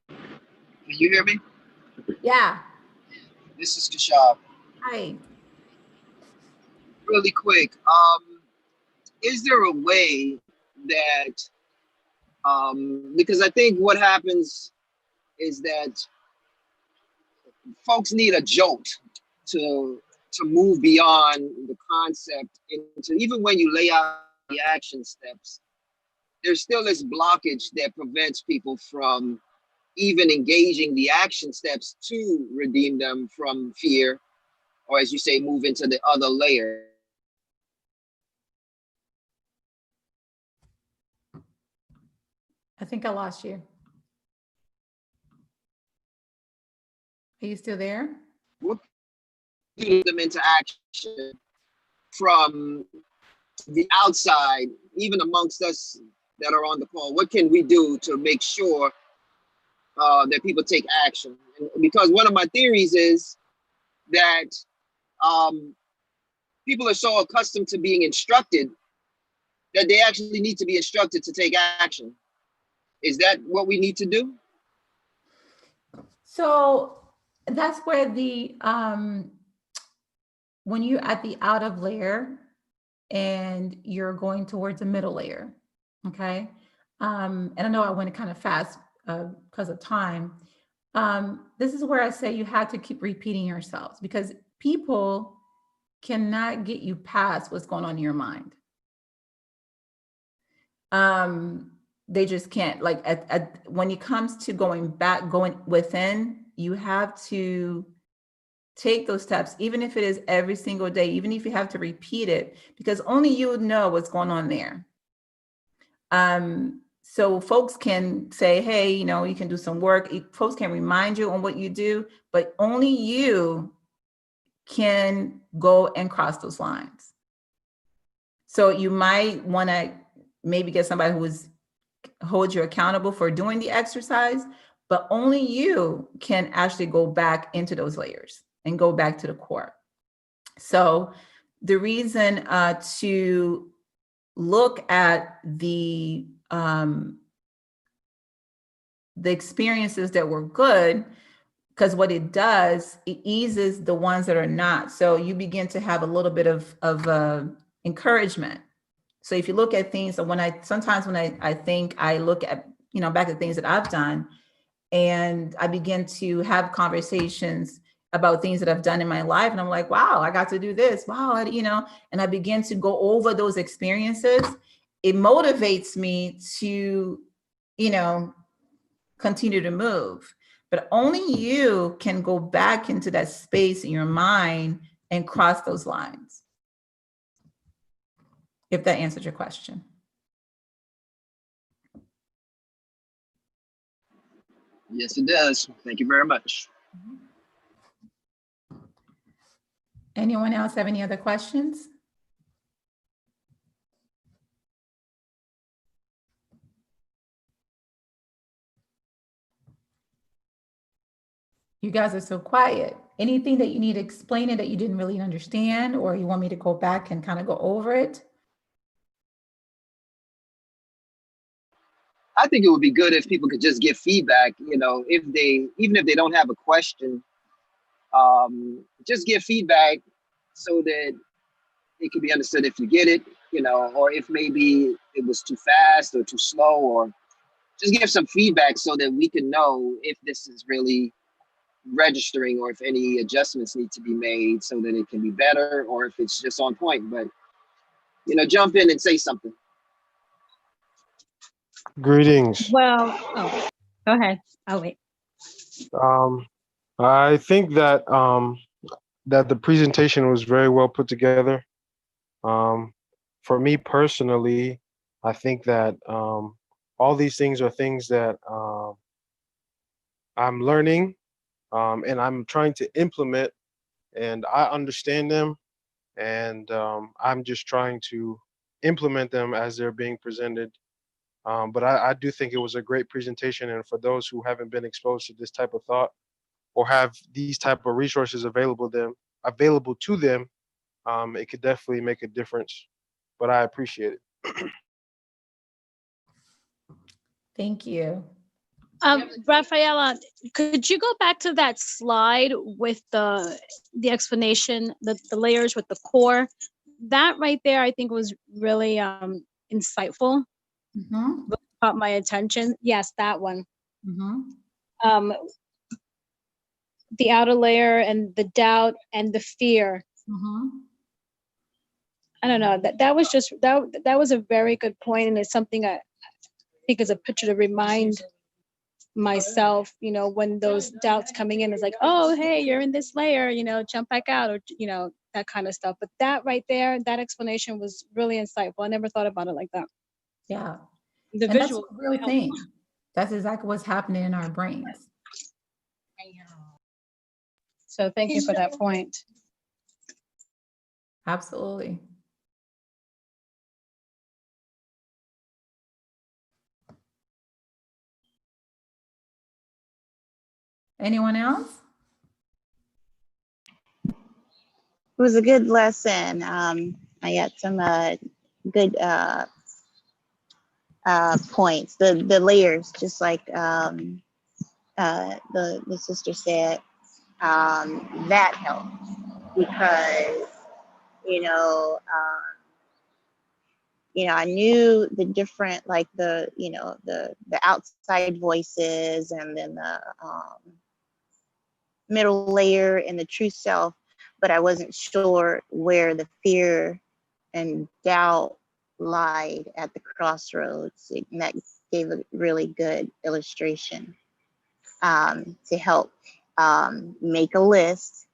Can you hear me? Yeah. This is Kashab. Hi. Really quick, is there a way that, because I think what happens is that folks need a jolt to move beyond the concept into, even when you lay out the action steps, there's still this blockage that prevents people from even engaging the action steps to redeem them from fear, or as you say, move into the other layer. I think I lost you. Are you still there? What can them into action from the outside, even amongst us that are on the call? What can we do to make sure that people take action? And because one of my theories is that people are so accustomed to being instructed that they actually need to be instructed to take action. Is that what we need to do? So that's where the when you're at the out of layer and you're going towards the middle layer, okay? And I know I went kind of fast because of time. This is where I say you have to keep repeating yourselves, because people cannot get you past what's going on in your mind. They just can't. Like when it comes to going within, you have to take those steps, even if it is every single day, even if you have to repeat it, because only you know what's going on there. So folks can say, hey, you know, you can do some work. Folks can remind you on what you do, but only you can go and cross those lines. So you might want to maybe get somebody who holds you accountable for doing the exercise, but only you can actually go back into those layers and go back to the core. So the reason to look at the experiences that were good, because what it does, it eases the ones that are not. So you begin to have a little bit of encouragement. So if you look at things, so sometimes when I think, I look at, you know, back at things that I've done, and I begin to have conversations about things that I've done in my life, and I'm like, wow, I got to do this. Wow, you know, and I begin to go over those experiences. It motivates me to, you know, continue to move. But only you can go back into that space in your mind and cross those lines. If that answered your question. Yes, it does. Thank you very much. Anyone else have any other questions? You guys are so quiet. Anything that you need to explain it that you didn't really understand, or you want me to go back and kind of go over it? I think it would be good if people could just give feedback, you know, even if they don't have a question, just give feedback so that it can be understood if you get it, you know, or if maybe it was too fast or too slow, or just give some feedback so that we can know if this is really registering or if any adjustments need to be made so that it can be better, or if it's just on point. But, you know, jump in and say something. Greetings. Well, oh, go ahead. I'll wait. I think that the presentation was very well put together. Um, for me personally, I think that all these things are things that I'm learning and I'm trying to implement, and I understand them, and I'm just trying to implement them as they're being presented. But I do think it was a great presentation, and for those who haven't been exposed to this type of thought or have these type of resources available to them, it could definitely make a difference. But I appreciate it. Thank you. Rafaela, could you go back to that slide with the explanation, the layers with the core? That right there, I think was really insightful. Mhm, Caught my attention. Yes, that one. mhm. Um, the outer layer and the doubt and the fear. Mhm. I don't know. That was just that was a very good point, and it's something I think is a picture to remind myself, when those doubts coming in is like, oh, hey, you're in this layer, jump back out, or that kind of stuff. But that right there, that explanation was really insightful. I never thought about it like that. Yeah. The And that's visual. a real thing. That's exactly what's happening in our brains. So thank you for that point. Absolutely. Anyone else? It was a good lesson. I got some good points. The layers, just like the sister said, that helped because you know I knew the different, like the outside voices, and then the middle layer and the true self, but I wasn't sure where the fear and doubt lied at the crossroads. And that gave a really good illustration to help make a list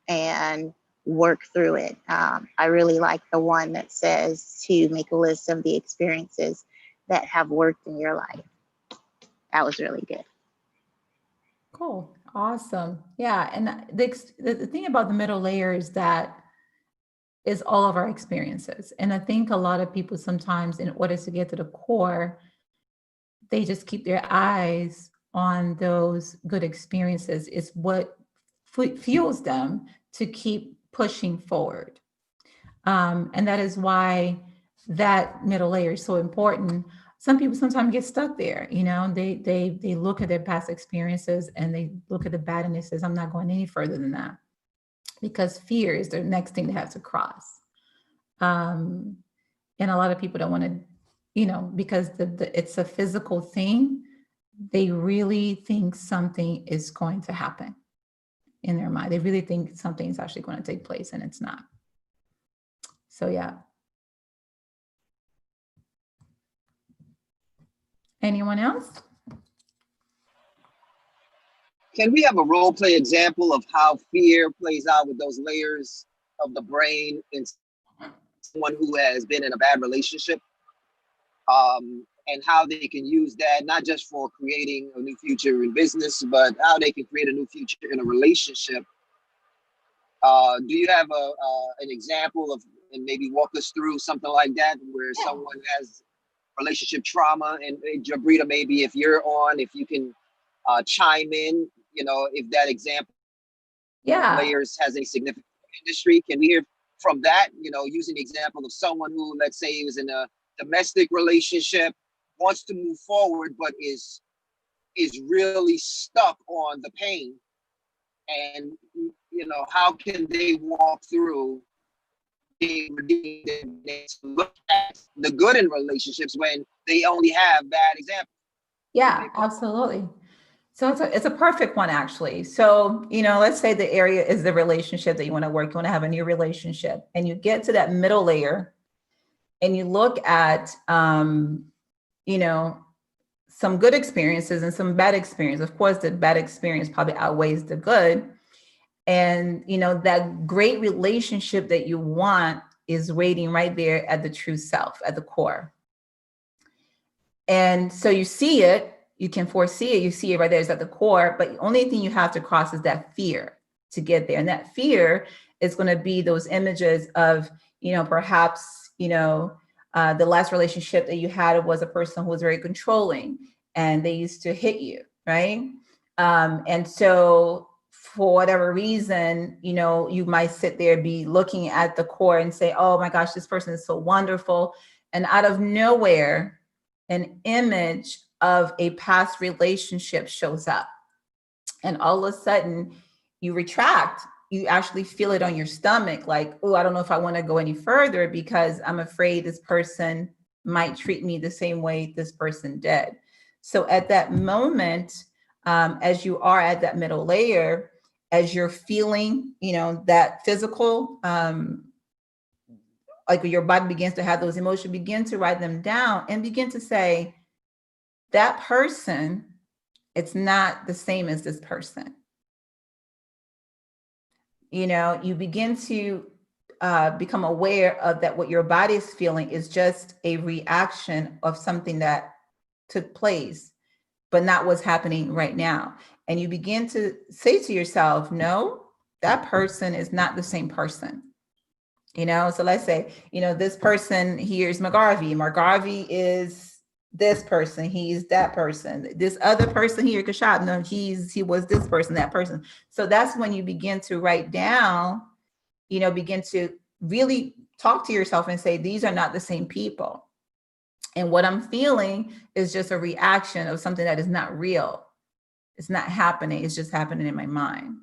and work through it. I really like the one that says to make a list of the experiences that have worked in your life. That was really good. Cool. Awesome. Yeah. And the thing about the middle layer is that is all of our experiences. And I think a lot of people sometimes, in order to get to the core, they just keep their eyes on those good experiences. It's what fuels them to keep pushing forward. And that is why that middle layer is so important. Some people sometimes get stuck there. They look at their past experiences and they look at the bad and it says, I'm not going any further than that, because fear is the next thing they have to cross. And a lot of people don't want to, because it's a physical thing, they really think something is going to happen in their mind. They really think something is actually going to take place, and it's not. So yeah. Anyone else? Can we have a role play example of how fear plays out with those layers of the brain in someone who has been in a bad relationship, and how they can use that not just for creating a new future in business, but how they can create a new future in a relationship? Do you have an example of, and maybe walk us through something like that, where someone has relationship trauma? And Jabrita, maybe if you're on, if you can chime in, if that example layers has any significant industry. Can we hear from that, using the example of someone who, let's say, was in a domestic relationship, wants to move forward, but is really stuck on the pain, and how can they walk through look at the good in relationships when they only have bad examples? Yeah, absolutely. So it's a perfect one, actually. So, let's say the area is the relationship that you want to work. You want to have a new relationship, and you get to that middle layer and you look at, some good experiences and some bad experience. Of course, the bad experience probably outweighs the good. And, you know, that great relationship that you want is waiting right there at the true self, at the core. And so you see it, you can foresee it, you see it right there, it's at the core, but the only thing you have to cross is that fear to get there. And that fear is going to be those images of, you know, perhaps, you know, the last relationship that you had was a person who was very controlling and they used to hit you, right? And so for whatever reason, you know, you might sit there, be looking at the core and say, oh my gosh, this person is so wonderful. And out of nowhere, an image of a past relationship shows up. And all of a sudden you retract, you actually feel it on your stomach, like, oh, I don't know if I want to go any further because I'm afraid this person might treat me the same way this person did. So at that moment, as you are at that middle layer, as you're feeling, you know, that physical, like your body begins to have those emotions, begin to write them down and begin to say, that person, it's not the same as this person. You know, you begin to become aware of that what your body is feeling is just a reaction of something that took place, but not what's happening right now. And you begin to say to yourself, no, that person is not the same person. You know, so let's say, you know, this person here is McGarvey. McGarvey is this person, he's that person. This other person here, Kashab, no, he was this person, that person. So that's when you begin to write down, you know, begin to really talk to yourself and say, these are not the same people. And what I'm feeling is just a reaction of something that is not real. It's not happening. It's just happening in my mind.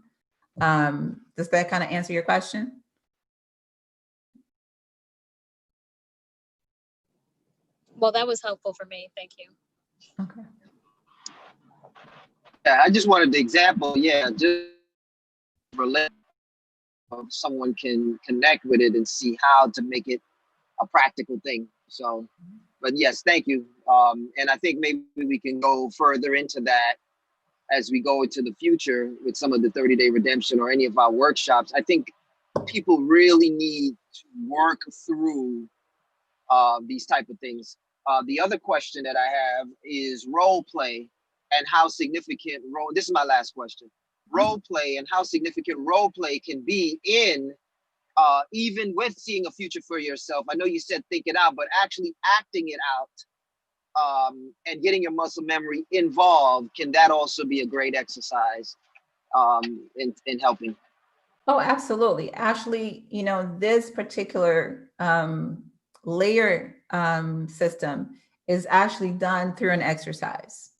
Does that kind of answer your question? Well, that was helpful for me. Thank you. Okay. Yeah, I just wanted the example. Yeah, just relate. Someone can connect with it and see how to make it a practical thing. So, but yes, thank you. And I think maybe we can go further into that as we go into the future with some of the 30-day redemption or any of our workshops. I think people really need to work through these type of things. The other question that I have is role play and how significant role, this is my last question, role play and how significant role play can be in even with seeing a future for yourself. I know you said think it out, but actually acting it out and getting your muscle memory involved, can that also be a great exercise in helping? Oh, absolutely. Actually, you know, this particular layer system is actually done through an exercise.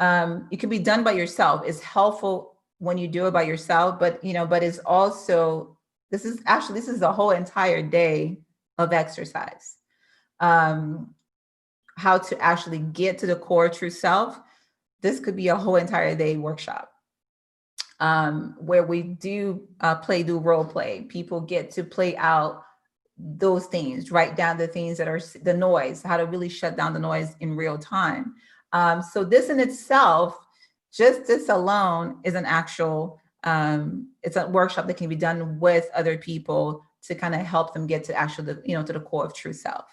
It can be done by yourself. It's helpful when you do it by yourself, but, you know, but it's also, this is a whole entire day of exercise. How to actually get to the core true self. This could be a whole entire day workshop. Where we do do role play. People get to play out those things, write down the things that are the noise, how to really shut down the noise in real time. So this in itself, just this alone is an actual, it's a workshop that can be done with other people to kind of help them get to actually, you know, to the core of true self.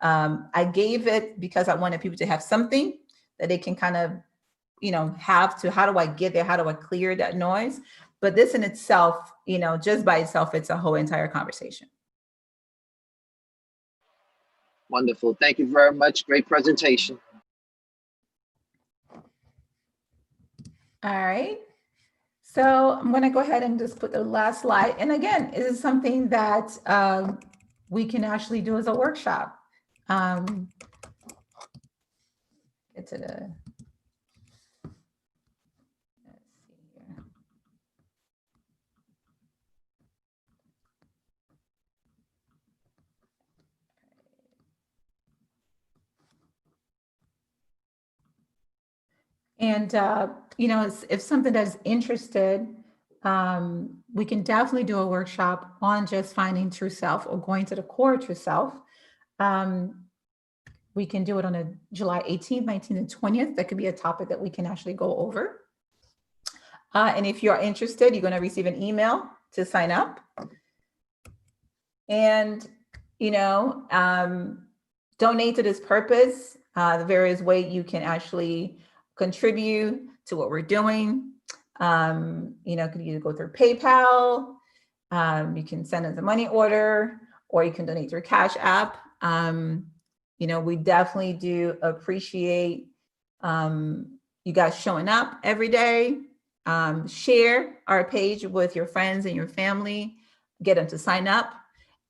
I gave it because I wanted people to have something that they can kind of, you know, have to, how do I get there? How do I clear that noise? But this in itself, you know, just by itself, it's a whole entire conversation. Wonderful. Thank you very much. Great presentation. All right. So I'm going to go ahead and just put the last slide. And again, it is something that we can actually do as a workshop. Get to the, let's see here. And, you know, if something that's interested, we can definitely do a workshop on just finding true self or going to the core true self. we can do it on a July 18th, 19th, and 20th. That could be a topic that we can actually go over. And if you're interested, you're going to receive an email to sign up. And, donate to this purpose. The various ways you can actually contribute to what we're doing. Could either go through PayPal, you can send us a money order, or you can donate through Cash App. We definitely do appreciate you guys showing up every day. Share our page with your friends and your family. Get them to sign up.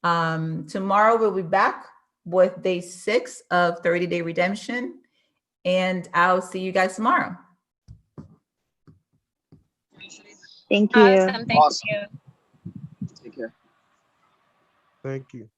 Tomorrow we'll be back with day 6 of 30-day redemption. And I'll see you guys tomorrow. Thank you. Awesome. Thank Awesome. you. Take care. Thank you.